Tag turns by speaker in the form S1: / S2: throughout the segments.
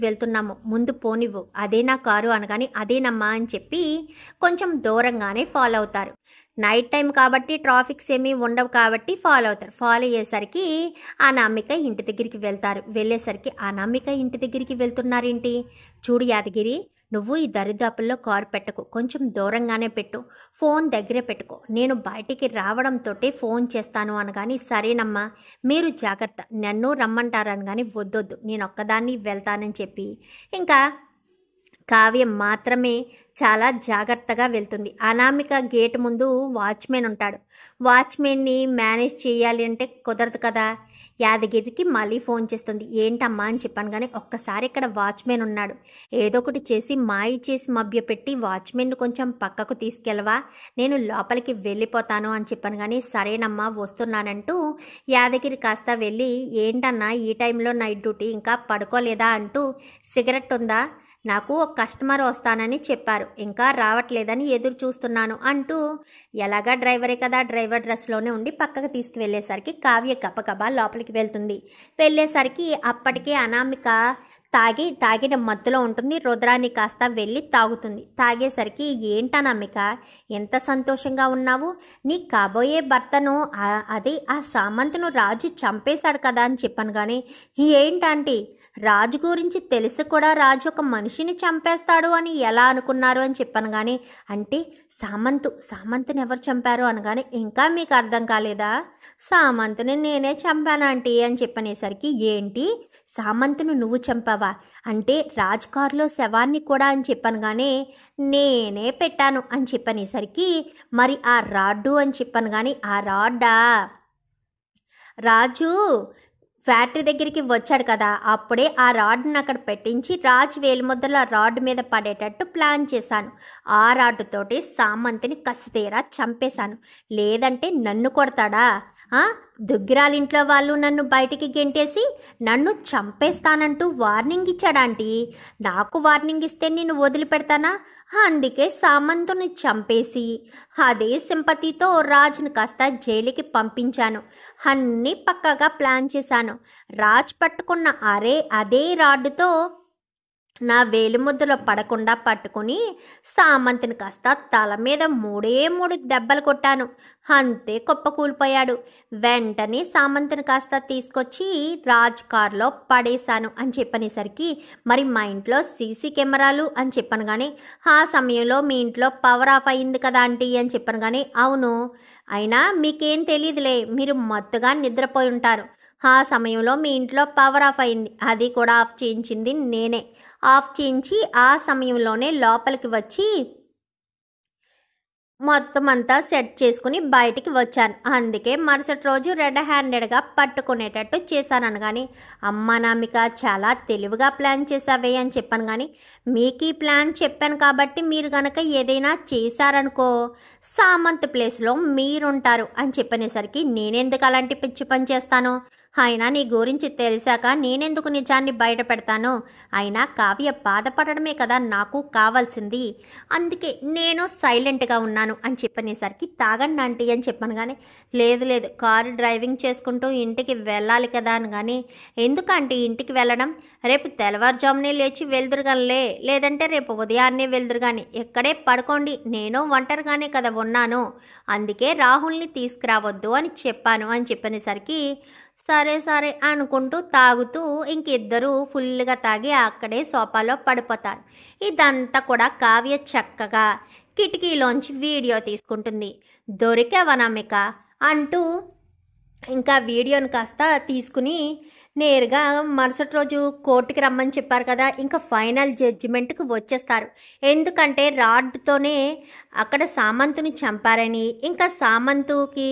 S1: వెళ్తున్నాము, ముందు పోనివ్వు, అదే నా కారు అనగానే అదేనమ్మా అని చెప్పి కొంచెం దూరంగానే ఫాలో అవుతారు. నైట్ టైం కాబట్టి ట్రాఫిక్స్ ఏమీ ఉండవు కాబట్టి ఫాలో అవుతారు. ఫాలో అయ్యేసరికి అనామిక ఇంటి దగ్గరికి వెళ్తారు. వెళ్ళేసరికి అనామిక ఇంటి దగ్గరికి వెళ్తున్నారేంటి, చూడు యాదగిరి, నువ్వు ఈ దరిదాపుల్లో కారు పెట్టకు, కొంచెం దూరంగానే పెట్టు, ఫోన్ దగ్గరే పెట్టుకో, నేను బయటికి రావడంతో ఫోన్ చేస్తాను అనగాని సరేనమ్మా మీరు జాగ్రత్త, నన్ను రమ్మంటారని కానీ వద్దొద్దు, నేను ఒక్కదాన్ని వెళ్తానని చెప్పి ఇంకా కావ్య మాత్రమే చాలా జాగ్రత్తగా వెళ్తుంది. అనామిక గేట్ ముందు వాచ్మెన్ ఉంటాడు. వాచ్మెన్ని మేనేజ్ చేయాలి అంటే కుదరదు కదా. యాదగిరికి మళ్ళీ ఫోన్ చేస్తుంది. ఏంటమ్మా అని చెప్పాను కానీ ఒక్కసారి ఇక్కడ వాచ్మెన్ ఉన్నాడు, ఏదో ఒకటి చేసి మాయ చేసి మభ్యపెట్టి వాచ్మెన్ను కొంచెం పక్కకు తీసుకెళ్ళవా, నేను లోపలికి వెళ్ళిపోతాను అని చెప్పాను కానీ సరేనమ్మా వస్తున్నానంటూ యాదగిరి కాస్త వెళ్ళి ఏంటన్నా ఈ టైంలో నైట్ డ్యూటీ ఇంకా పడుకోలేదా అంటూ సిగరెట్ ఉందా, నాకు ఒక కస్టమర్ వస్తానని చెప్పారు, ఇంకా రావట్లేదని ఎదురు చూస్తున్నాను అంటూ ఎలాగా డ్రైవరే కదా డ్రైవర్ డ్రెస్లోనే ఉండి పక్కకు తీసుకువెళ్ళేసరికి కావ్య గబగబా లోపలికి వెళ్తుంది. వెళ్ళేసరికి అప్పటికే అనామిక తాగిన మత్తులో ఉంటుంది. రుద్రాన్ని కాస్త వెళ్ళి తాగుతుంది. తాగేసరికి ఏంటనామిక ఎంత సంతోషంగా ఉన్నావు, నీ కాబోయే భర్తను అదే ఆ సామంతును రాజు చంపేశాడు కదా అని చెప్పాను కానీ ఏంటంటే రాజు గురించి తెలిసి కూడా రాజు ఒక మనిషిని చంపేస్తాడు అని ఎలా అనుకున్నారు అని చెప్పాను కానీ అంటే సామంతుని ఎవరు చంపారు అనగానే ఇంకా మీకు అర్థం కాలేదా, సామంతుని నేనే చంపాను ఆంటీ అని చెప్పనేసరికి ఏంటి సామంతును నువ్వు చంపావా అంటే రాజ్ కారులో శవాన్ని కూడా అని చెప్పాను కానీ నేనే పెట్టాను అని చెప్పనేసరికి మరి ఆ రాడ్డు అని చెప్పాను కానీ ఆ రాడ్డా రాజు ఫ్యాక్టరీ దగ్గరికి వచ్చాడు కదా, అప్పుడే ఆ రాడ్ని అక్కడ పెట్టించి రాజు వేలిముద్రలు ఆ రాడ్ మీద పడేటట్టు ప్లాన్ చేశాను. ఆ రాడ్డుతోటి సామంతిని కసితీరా చంపేశాను, లేదంటే నన్ను కొడతాడా, దుగ్గిరాలింట్లో వాళ్ళు నన్ను బయటికి గెంటేసి నన్ను చంపేస్తానంటూ వార్నింగ్ ఇచ్చాడాంటీ, నాకు వార్నింగ్ ఇస్తే నేను వదిలిపెడతానా, అందుకే సామంతుని చంపేసి అదే సింపతితో రాజును కాస్త జైలుకి పంపించాను, అన్నీ పక్కగా ప్లాన్ చేశాను. రాజ్ పట్టుకున్న అదే రాడ్డుతో నా వేలిముద్రలో పడకుండా పట్టుకుని సామంతుని కాస్త తల మీద 3 దెబ్బలు కొట్టాను, అంతే కుప్పకూలిపోయాడు. వెంటనే సామంతుని కాస్త తీసుకొచ్చి రాజ్ కారులో పడేశాను అని చెప్పనేసరికి మరి మా ఇంట్లో సీసీ కెమెరాలు అని చెప్పాను కానీ ఆ సమయంలో మీ ఇంట్లో పవర్ ఆఫ్ అయింది కదా ఆంటీ అని చెప్పాను కానీ అవును, అయినా మీకేం తెలియదులే, మీరు మత్తుగా నిద్రపోయి ఉంటారు, ఆ సమయంలో మీ ఇంట్లో పవర్ ఆఫ్ అయింది, అది కూడా ఆఫ్ చేయించింది నేనే, ఆఫ్ చేయించి ఆ సమయంలోనే లోపలికి వచ్చి మొత్తం అంతా సెట్ చేసుకుని బయటికి వచ్చాను, అందుకే మరుసటి రోజు రెడ్ హ్యాండెడ్గా పట్టుకునేటట్టు చేశాను అనగాని అమ్మ నామిక చాలా తెలివిగా ప్లాన్ చేసావే అని చెప్పాను కానీ మీకు ఈ ప్లాన్ చెప్పాను కాబట్టి మీరు గనక ఏదైనా చేశారనుకో సామంత్ ప్లేస్లో మీరుంటారు అని చెప్పనేసరికి నేనెందుకు అలాంటి పిచ్చి పని చేస్తాను, అయినా నీ గురించి తెలిసాక నేనెందుకు నిజాన్ని బయట పెడతాను, అయినా కావ్య బాధపడడమే కదా నాకు కావాల్సింది, అందుకే నేను సైలెంట్గా ఉన్నాను అని చెప్పనేసరికి తాగండి ఆంటీ అని చెప్పాను కానీ లేదు కారు డ్రైవింగ్ చేసుకుంటూ ఇంటికి వెళ్ళాలి కదా అని కానీ ఎందుకంటే ఇంటికి వెళ్ళడం, రేపు తెల్లవారుజామునే లేచి వెళ్దురుగానిలే, లేదంటే రేపు ఉదయాన్నే వెళ్దురు కానీ ఎక్కడే పడుకోండి, నేను ఒంటరిగానే కదా ఉన్నాను, అందుకే రాహుల్ని తీసుకురావద్దు అని చెప్పాను అని చెప్పనేసరికి సరే అనుకుంటూ తాగుతూ ఇంకిద్దరూ ఫుల్గా తాగి అక్కడే సోఫాలో పడిపోతారు. ఇదంతా కూడా కావ్య చక్కగా కిటికీలోంచి వీడియో తీసుకుంటుంది. దొరికావనామిక అంటూ ఇంకా వీడియోని కాస్త తీసుకుని నేరుగా మరుసటి రోజు కోర్టుకి రమ్మని చెప్పారు కదా, ఇంకా ఫైనల్ జడ్జిమెంట్కి వచ్చేస్తారు. ఎందుకంటే రాడ్తోనే అక్కడ సామంతుని చంపారని, ఇంకా సామంతుకి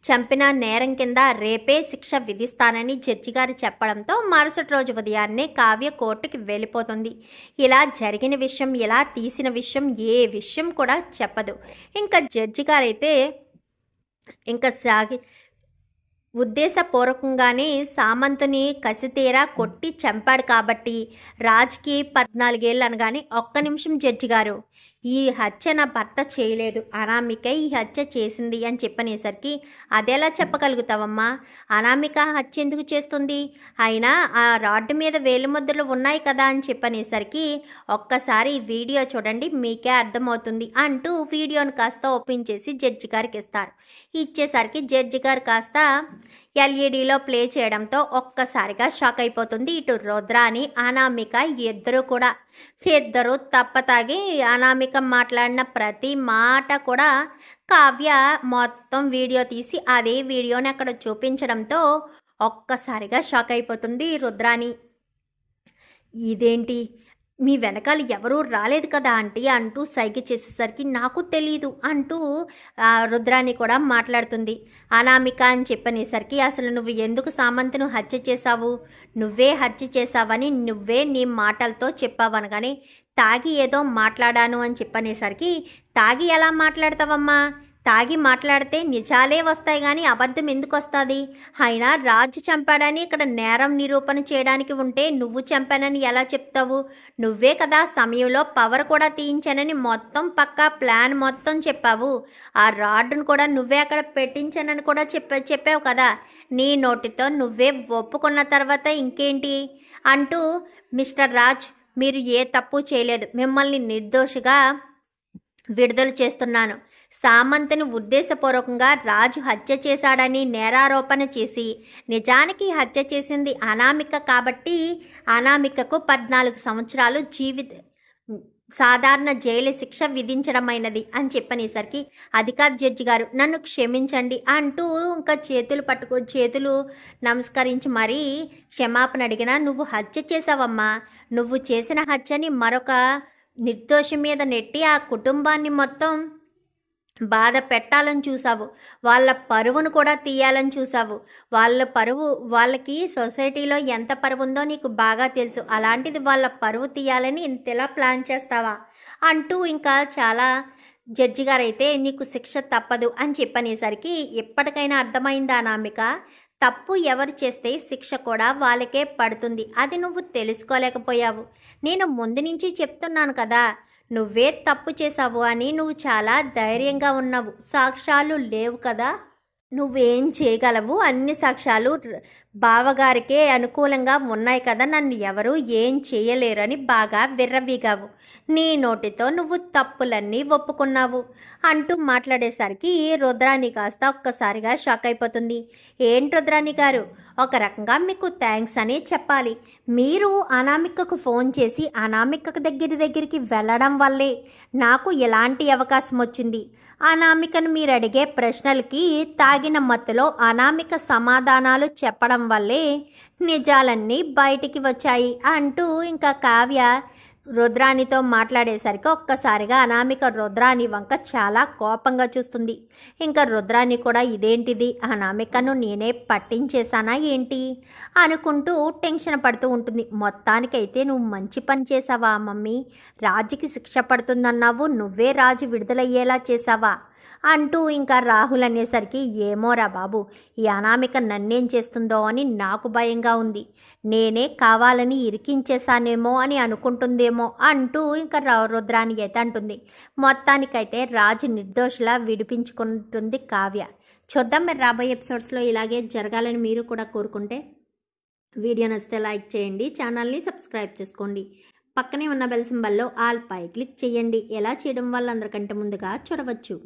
S1: చంపిన నేరం కింద రేపే శిక్ష విధిస్తానని జడ్జి గారు చెప్పడంతో మరుసటి రోజు ఉదయాన్నే కావ్య కోర్టుకి వెళ్ళిపోతుంది. ఇలా జరిగిన విషయం, ఇలా తీసిన విషయం, ఏ విషయం కూడా చెప్పదు. ఇంకా జడ్జి గారైతే ఇంకా ఉద్దేశపూర్వకంగానే సామంతుని కసితీరా కొట్టి చంపాడు కాబట్టి రాజ్కి 14 ఏళ్ళు అనగానే ఒక్క నిమిషం జడ్జి గారు, ఈ హత్య నా భర్త చేయలేదు, అనామిక ఈ హత్య చేసింది అని చెప్పనేసరికి అదెలా చెప్పగలుగుతావమ్మా? అనామిక హత్య ఎందుకు చేస్తుంది? అయినా ఆ రాడ్డు మీద వేలిముద్రలు ఉన్నాయి కదా అని చెప్పనేసరికి ఒక్కసారి ఈ వీడియో చూడండి మీకే అర్థమవుతుంది అంటూ వీడియోను కాస్త ఓపెన్ చేసి జడ్జి గారికి ఇస్తారు. ఇచ్చేసరికి జడ్జి గారు కాస్త ఎల్ఈడిలో ప్లే చేయడంతో ఒక్కసారిగా షాక్ అయిపోతుంది. ఇటు రుద్రాని అనామిక ఇద్దరు తప్పతాగి అనామిక మాట్లాడిన ప్రతి మాట కూడా కావ్య మొత్తం వీడియో తీసి అదే వీడియోని అక్కడ చూపించడంతో ఒక్కసారిగా షాక్ అయిపోతుంది రుద్రాని. ఇదేంటి, మీ వెనకాల ఎవరూ రాలేదు కదా ఆంటీ అంటూ సైగ చేసేసరికి నాకు తెలీదు అంటూ రుద్రాని కూడా మాట్లాడుతుంది. అనామిక అని చెప్పనేసరికి అసలు నువ్వు ఎందుకు సామంత్ను హత్య చేశావు, నువ్వే హత్య చేశావని నువ్వే నీ మాటలతో చెప్పావనగానే తాగి ఏదో మాట్లాడాను అని చెప్పనేసరికి తాగి ఎలా మాట్లాడతావమ్మా? తాగి మాట్లాడితే నిజాలే వస్తాయి కానీ అబద్ధం ఎందుకు వస్తుంది? అయినా రాజు చంపాడని ఇక్కడ నేరం నిరూపణ చేయడానికి ఉంటే నువ్వు చంపానని ఎలా చెప్తావు? నువ్వే కదా సమయంలో పవర్ కూడా తీయించానని మొత్తం పక్కా ప్లాన్ మొత్తం చెప్పావు. ఆ రాడ్డును కూడా నువ్వే అక్కడ పెట్టించానని కూడా చెప్పావు కదా. నీ నోటితో నువ్వే ఒప్పుకున్న తర్వాత ఇంకేంటి అంటూ మిస్టర్ రాజ్ మీరు ఏ తప్పు చేయలేదు, మిమ్మల్ని నిర్దోషిగా విడుదల చేస్తున్నాను. సామంత్ని ఉద్దేశపూర్వకంగా రాజు హత్య చేశాడని నేరారోపణ చేసి నిజానికి హత్య చేసింది అనామిక కాబట్టి అనామికకు 14 సంవత్సరాలు సాధారణ జైలు శిక్ష విధించడమైనది అని చెప్పనేసరికి అధికార జడ్జి గారు నన్ను క్షమించండి అంటూ ఇంకా చేతులు నమస్కరించి మరీ క్షమాపణ అడిగినా నువ్వు హత్య చేసావమ్మా. నువ్వు చేసిన హత్యని మరొక నిర్దోషి మీద నెట్టి ఆ కుటుంబాన్ని మొత్తం బాధ పెట్టాలని చూసావు. వాళ్ళ పరువును కూడా తీయాలని చూసావు. వాళ్ళకి సొసైటీలో ఎంత పరువు ఉందో నీకు బాగా తెలుసు. అలాంటిది వాళ్ళ పరువు తీయాలని ఇంతలా ప్లాన్ చేస్తావా అంటూ ఇంకా చాలా జడ్జి గారైతే నీకు శిక్ష తప్పదు అని చెప్పనేసరికి ఎప్పటికైనా అర్థమైందా అనామిక? తప్పు ఎవరు చేస్తే శిక్ష కూడా వాళ్ళకే పడుతుంది. అది నువ్వు తెలుసుకోలేకపోయావు. నేను ముందు నుంచి చెప్తున్నాను కదా నువ్వే తప్పు చేసావు అని. నువ్వు చాలా ధైర్యంగా ఉన్నావు. సాక్ష్యాలు లేవు కదా, నువ్వేం చేయగలవు? అన్ని సాక్ష్యాలు బావగారికే అనుకూలంగా ఉన్నాయి కదా, నన్ను ఎవరు ఏం చేయలేరని బాగా విర్రవీగావు. నీ నోటితో నువ్వు తప్పులన్నీ ఒప్పుకున్నావు అంటూ మాట్లాడేసరికి రుద్రాని కాస్త ఒక్కసారిగా షాక్ అయిపోతుంది. ఏంటి రుద్రాని గారు, ఒక రకంగా మీకు థ్యాంక్స్ అని చెప్పాలి. మీరు అనామికకు ఫోన్ చేసి అనామిక దగ్గరికి వెళ్ళడం వల్లే నాకు ఎలాంటి అవకాశం వచ్చింది. అనామికను మీరు అడిగే ప్రశ్నలకి తాగిన మత్తులో అనామిక సమాధానాలు చెప్పడం వల్లే నిజాలన్నీ బయటికి వచ్చాయి అంటూ ఇంకా కావ్య రుద్రానితో మాట్లాడేసరికి ఒక్కసారిగా అనామిక రుద్రాని వంక చాలా కోపంగా చూస్తుంది. ఇంకా రుద్రాని కూడా ఇదేంటిది, అనామికను నేనే పట్టించేశానా ఏంటి అనుకుంటూ టెన్షన్ పడుతూ ఉంటుంది. మొత్తానికైతే నువ్వు మంచి పని చేసావా మమ్మీ? రాజుకి శిక్ష పడుతుందన్నావు, నువ్వే రాజు విడుదలయ్యేలా చేసావా అంటూ ఇంకా రాహుల్ అనేసరికి ఏమోరా బాబు, ఈ అనామిక నన్నేం చేస్తుందో అని నాకు భయంగా ఉంది. నేనే కావాలని ఇరికించేశానేమో అని అనుకుంటుందేమో అంటూ ఇంకా రుద్రాని అయితే అంటుంది. మొత్తానికైతే రాజు నిర్దోషిలా విడిపించుకుంటుంది కావ్య. చూద్దాం మరి రాబోయే ఎపిసోడ్స్లో ఇలాగే జరగాలని మీరు కూడా కోరుకుంటే వీడియో నచ్చితే లైక్ చేయండి, ఛానల్ని సబ్స్క్రైబ్ చేసుకోండి, పక్కనే ఉన్న బెల్ సింబల్లో ఆల్ పై క్లిక్ చేయండి. ఎలా చేయడం వల్ల అందరికంటే ముందుగా చూడవచ్చు.